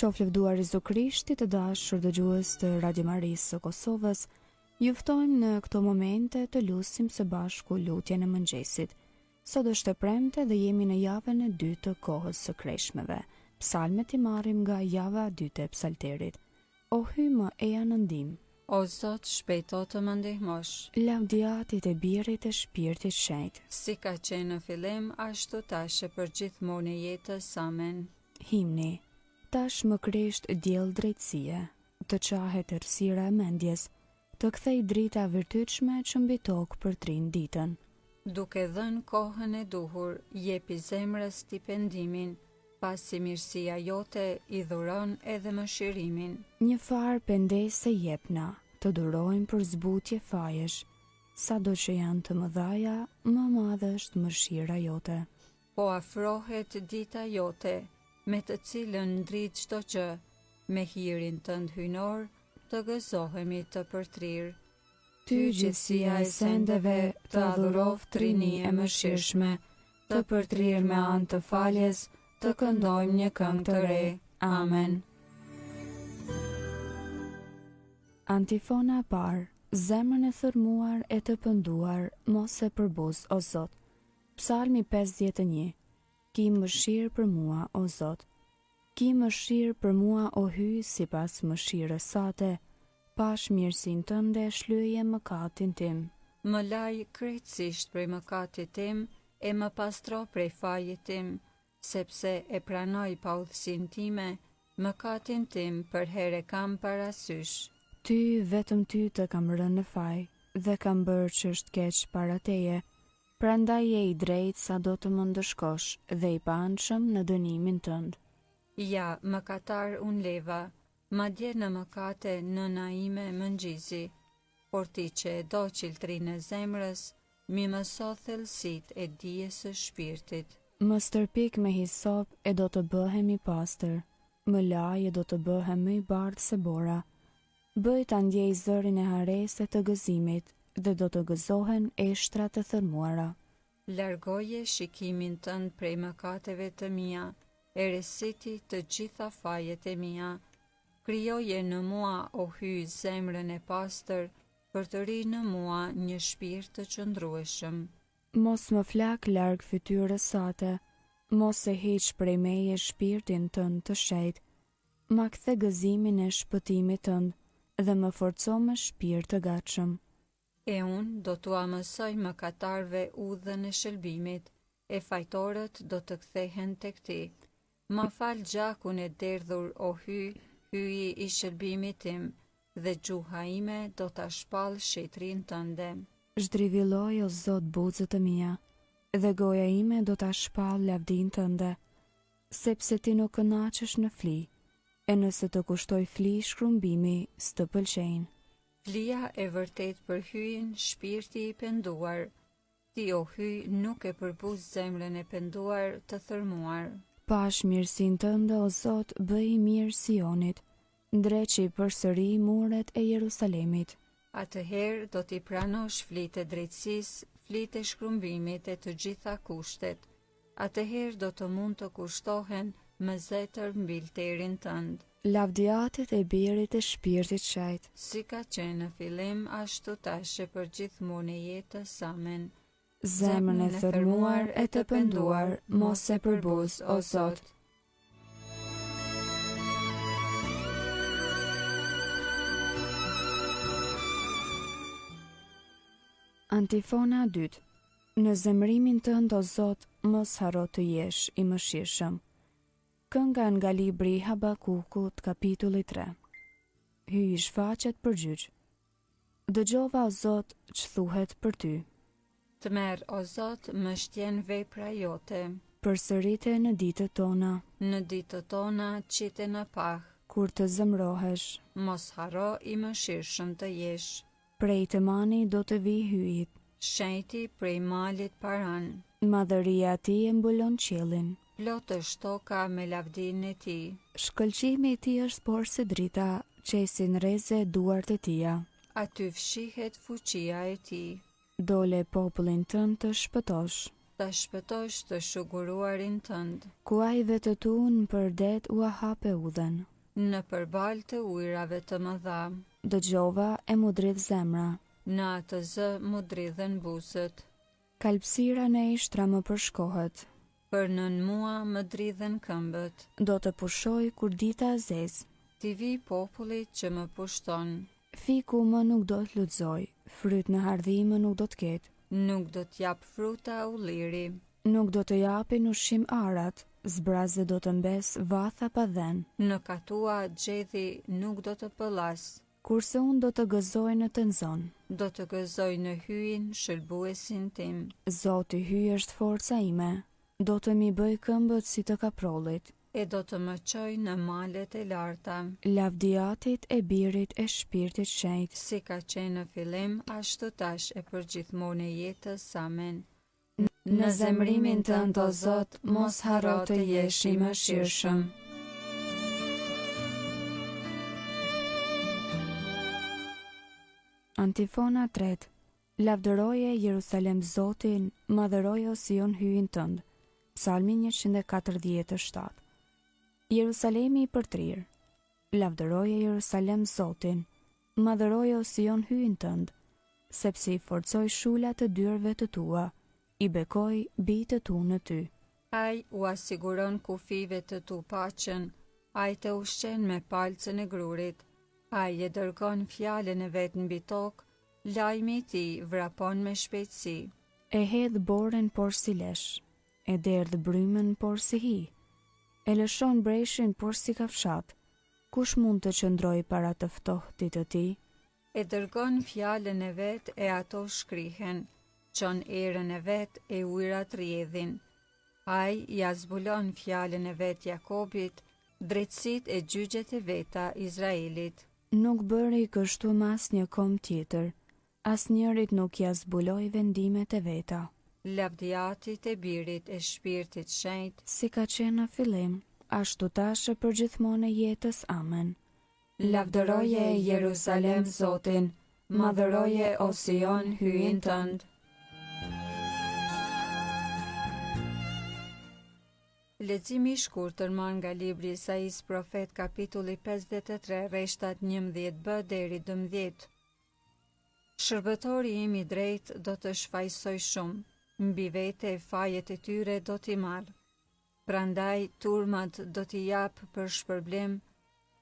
Qoftë lëvduar Jezu Krishti, të dashur dëgjues të Radio Marisë së Kosovës, ju ftojmë në këto momente të lutim së bashku lutjen e mëngjesit. Sot është e premte dhe jemi në javën e dytë të kohës së kreshmeve. Psalmet i marrim nga java e dytë e psalterit. O hy më eja në ndihmë. O Zot, shpejto të më ndihmosh. Lavdiatit e Birit e Shpirtit Shenjtë. Si ka qenë në fillim, ashtu tash e për gjithmonë e jetës. Amen. Himni. Tash më krisht diell drejtësie, të qahet errësira e mendjes, të kthej drita virtytshme që mbi tokë përtrin ditën. Duke dhënë kohën e duhur, jepi zemrës stipendimin, pasi mirësia jote i dhuron edhe mëshirimin. Një farë pendese jepna, të durojmë për zbutje fajesh, sado që janë të mëdhaja, më madhe është mëshira jote. Po afrohet dita jote, me të cilën ndrit çdo gjë, me hirin tënd hynor, të gëzohemi të përtrir. Ty gjithësia e sendeve të adhuroft rini e mëshirshme, të përtrir me anë të faljes, të këndojmë një këngë të re. Amen. Antifona e parë. Zemrën e thërmuar e të pënduar, mos e përbuz, o Zot. Psalmi 51. Ki mëshirë për mua, o Zot. Ki mëshirë për mua, o hy, sipas mëshirës sate, pash mirësinë tënde shlyje mëkatin tim. Më laj krejtësisht prej mëkatit tim, e më pastro prej fajit tim, sepse e pranoj pa udhësinë time, mëkatin tim për herë kam parasysh. Ty, vetëm ty të kam rënë në faj, dhe kam bërë që është keq para teje, prandaj je i drejtë sa do të më ndëshkosh dhe i panshëm në dënimin tënd. Ja, mëkatar unë leva, madje në mëkate nëna ime mëngjizi, por ti që e do qiltrinë e zemrës, mi mëso thellësitë e dijes së shpirtit. Më stërpik me hisop e do të bëhem i pastër, më laj e do të bëhem më i bardhë se bora. Bëj ta ndjej zërin e harese të gëzimit, dhe do të gëzohen eshtrat të thërmuara. Largoje shikimin tënd prej mëkateve të mia, erësiti të gjitha fajet e mia. Krijoje në mua, o hy, zemrën e pastër, për të ri në mua një shpirt të qëndrueshëm. Mos më flak larg fytyrës sate, mos e hiq prej meje shpirtin tënd të shejt, ma kthe gëzimin e shpëtimit tënd, dhe më forco me shpirt të gatshëm. E unë do t'u amësoj mëkatarve udhën e shëlbimit, e fajtorët do të kthehen tek ti. Ma fal gjakun e derdhur, o hy, hyi i shëlbimit tim, dhe gjuha ime do t'a shpall shetrin tënde. Zhdrivilloj, o Zot, buzët e mia, dhe goja ime do t'a shpall lavdin tënde, sepse ti nuk kënaqesh në fli, e nëse të kushtoj fli shkrumbimi, s'të pëlqejnë. Flia e vërtet për hyin shpirti i penduar, ti o hy nuk e përbuz zemrën e penduar të thërmuar. Pash mirësinë tënde, o Zot, bëj mirë Sionit, ndreqi përsëri muret e Jerusalemit. Atëherë do t'i pranosh flitë e drejtësisë, flitë e shkrumbimit e të gjitha kushtet. Atëherë do të mund të kushtohen më zetër mbi lterin tënd. Lavdiatit e Birit e Shpirtit Shenjtë. Si ka qenë në fillim, ashtu tash e për gjithmonë e jetës. Amen. Zemrën e thërmuar e të penduar, mos e përbuz, o Zot. Antifona 2. Në zemrimin tënd, o Zot, mos harro të jesh i mëshirshëm. Kënga nga libri i Habakukut, kapitulli 3. Hy i shfaqet për gjyq. Dëgjova, o Zot, që thuhet për ty. Të merë, o Zot, më shtjen vepra jote. Përsërite në ditët tona. Në ditët tona qite në pah. Kur të zemrohesh. Mos harro i mëshirshëm të jesh. Prej të mani do të vi hyjit. Shenjti prej malit paran. Madhëria ti e mbulon qiellin. Plotë shtoka me lavdin e ti. Shkëlqimi i ti është por se drita, qesin reze duart e tia. Aty fshihet fuqia e ti. Dole popullin tënd të shpëtosh. Të shpëtosh të shuguruarin tënd. Kuajve të tu në përdet u hape udhen. në përballë të ujrave të mëdha. Dëgjova e mu dridh zemra. Në atë zë mu dridhen buzët. Kalpsira në ishtra më përshkohet. Për nën mua më dridhen këmbët. Do të pushoj kur dita zez. Ti vi popullit që më pushton. Fiku më nuk do të lutzoj, fryt në hardhime nuk do të ketë. Nuk do t'jap fruta u liri. Nuk do të japin ushqim arat, zbraze do të mbes vatha pa dhen. Në katua gjedhi nuk do të pëllas. Kurse unë do të gëzoj në të nzon. Do të gëzoj në hyin shëlbuesin tim. Zoti hyj është forca ime, do të mi bëj këmbët si të kaprollit. E do të më qoj në malet e larta. Lavdiatit e birit e shpirtit shenjt. Si ka qenë në fillim, ashtu tash e përgjithmonë e jetës amen. Në zemrimin tënd o Zot, mos harro të jesh i mëshirshëm. Antifona 3. Lavdëroje Jerusalem Zotin, madhëroje o Sion hyin tënd. Psalmi 147. Jerusalemi i përtrir. Lavdëroje Jerusalem Zotin, madhëroje o Sion hyin tënd, sepse i forcoj shulat të dyrve të tua, i bekoj bitë tu në ty. Ai u asiguron kufive të tu paqen, ai të ushqen me palcën e grurit, ai e dërgon fjalën e vet mbi tokë, lajmi i tij vrapon me shpejtësi. E hedh borën por si lesh, e derdh brymën por si hi, e lëshon breshin por si kafshat. Kush mund të qëndroj para të ftohtit të tij? E dërgon fjalën e vet e ato shkrihen, çon erën e vet e ujrat rrjedhin. Ai ja zbulon fjalën e vet Jakobit, drejtësit e gjyqjet e veta Izraelit. Nuk bëri kështu me asnjë kom tjetër, asnjërit nuk ja zbuloi vendimet e veta. Lavdiatit e birit e shpirtit shenjt, Si ka qenë në fillim, ashtu tash e përgjithmonë e jetës amen. lavdëroje Jerusalem Zotin, madhëroje o Sion hyin tënd. Leximi i shkurtër marrë nga libri i Isaias profet kapitulli 53 rreshtat 11b deri 12. Shërbëtori im i drejt do të shfaqsoj shumë, mbi vete e fajet e tyre do t'i marr. Prandaj turmat do t'i jap për shpërblim,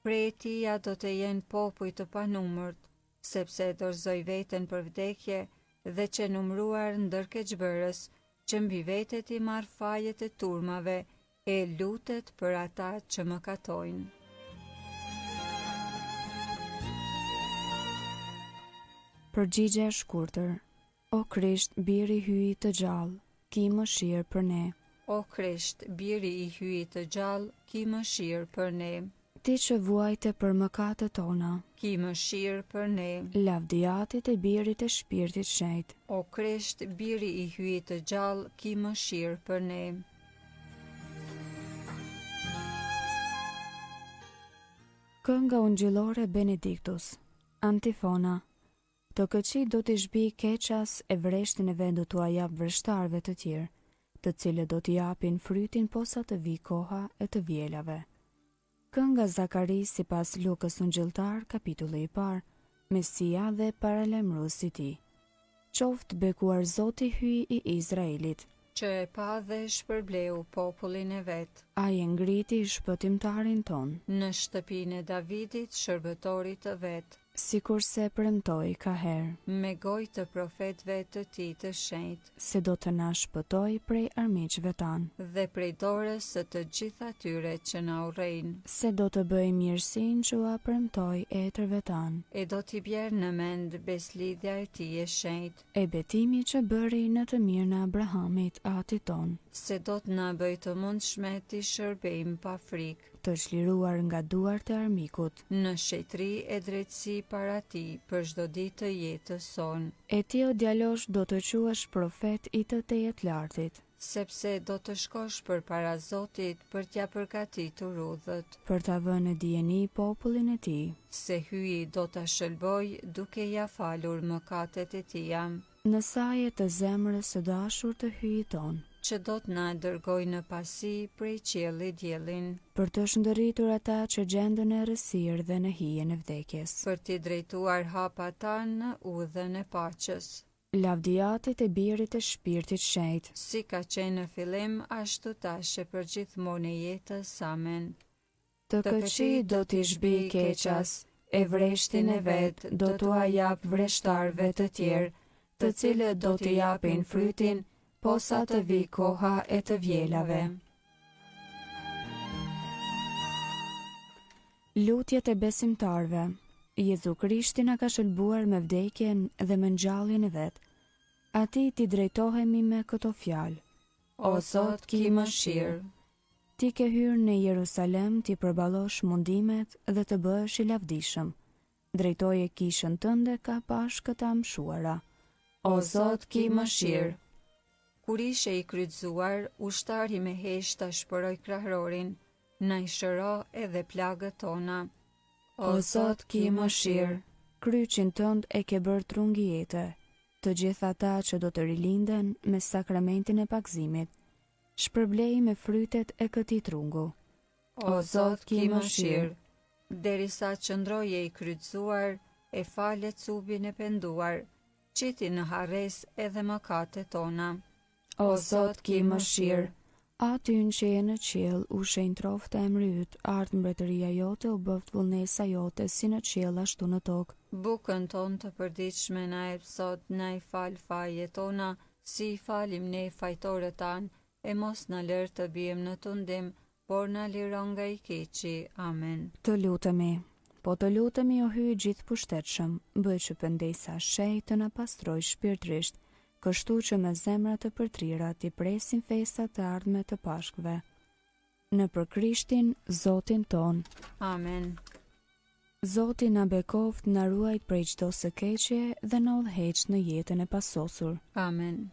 prej e tia do të jenë popull të panumërt, sepse e dorëzoi veten për vdekje dhe që numruar ndër keqbërës, që mbi vete t'i marr fajet e turmave, e lutet për ata që më katojnë. Përgjigje e shkurtër. O Krisht, biri hyj të gjallë, ki mëshirë për ne. O Krisht, biri i hyjit të gjallë, ki mëshirë për ne. Ti që vuajte për mëkatet tona, Ki mëshirë për ne. lavdiatit e birit e shpirtit shenjt. O Krisht, biri i hyjit të gjallë, ki mëshirë për ne. Kënga ungjillore Benediktus. Antifona. Të këqij do t'i shbi keqas e vreshtin e vet do t'ua jap vreshtarëve të tjerë, të cilët do t'i japin frytin posa të vi koha e të vjelave. Kënga Zakaris sipas Lukës ungjilltar, kapitulli i parë, Mesia dhe paralajmëruesi i tij. Qoftë bekuar Zoti hyj i Izraelit. Që e pa dhe shpërbleu popullin e vet. Ai e ngriti shpëtimtarin ton, Në shtëpinë e Davidit, shërbëtorit të vet, sikurse premtoi ka herë, me gojë të profetëve të tij të shenjtë, se do të na shpëtoj prej armiqve tanë, dhe prej dorës së të gjithë atyre që na urrejnë, se do të bëj mirësinë që ua premtoi etërve tanë, e do t'i bjerë në mend beslidhja e tij e shenjtë, e betimi që bëri në të mirën e Abrahamit atit ton, se do të na bëj të mundshme t'i shërbejmë pa frikë, të çliruar nga duart e armikut, në shetri e drejtësi para tij për çdo ditë të jetës sonë, e ti o djalosh do të quhesh profet i të Tejet Lartit, sepse do të shkosh përpara Zotit për t'ja përgatitur rrugët, për ta vënë në dijeni popullin e tij, se hyi do ta shëlboj duke ja falur mëkatet e tija. në saje të zemrës së dashur të hyjit ton, që do të na dërgoj në pasi prej qiellit diellin, për të shndërritur ata që gjenden në errësirë dhe në hijen e vdekjes. për t'i drejtuar hapat tanë në udhën e paqes. Lavdiatit e birit e shpirtit shenjtë, Si ka qenë në fillim, ashtu tash e për gjithmonë e jetës. Amen. të këqi do t'i shbi keqas, e vreshtin e vet do t'ua jap vreshtarve të tjerë, të cilët do t'i japin frytin, posa të vi koha e të vjelave. Lutjet e besimtarve. Jezu Krishti na ka shëlbuar me vdekjen dhe me ngjalljen e vet. Atij ti drejtohemi me këto fjalë. O Zot, ki mëshirë. Ti ke hyrë në Jerusalem ti përballosh mundimet dhe të bëhesh i lavdishëm. Drejtoje kishën tënde ka pash këta mshuara. O Zot, ki mëshirë. Kur ishe i kryqëzuar, ushtari me heshta shpëroi krahërorin, na i shëro edhe plagët tona. O Zot, ki mëshirë. Kryqin tënd e ke bërë trungi jete. Të gjithë ata që do të rilinden me sakramentin e pagëzimit, shpërblej me frytet e këtij trungu. O Zot, ki mëshirë. Derisa qëndroje i kryqëzuar, e fale cubin e penduar, qiti në harres edhe mëkatet tona. O Zot, ki mëshirë. Atyn që je në qiell u shenjë troftë emri yt, ardh mbretëria jote, u bëft vullnesa jote si në qiell ashtu në tokë. Bukën tonë të përditshme na jep sot, na i fal fajet tona, si i falim ne fajtorët tanë, e mos na lër të bijem në tundim, por na liron nga i keqi. Amen. Të lutemi. Po të lutemi o hyj gjithë pushtetshëm, bëj që pëndesa shej të na pastroj shpirtërisht, kështu që me zemra të përtrira t'i presim festat të ardhme të Pashkëve. Në për Krishtin, Zotin ton. Amen. Zoti na bekoft, na ruajt prej çdo së keqje dhe na udhëheq në jetën e pasosur. Amen.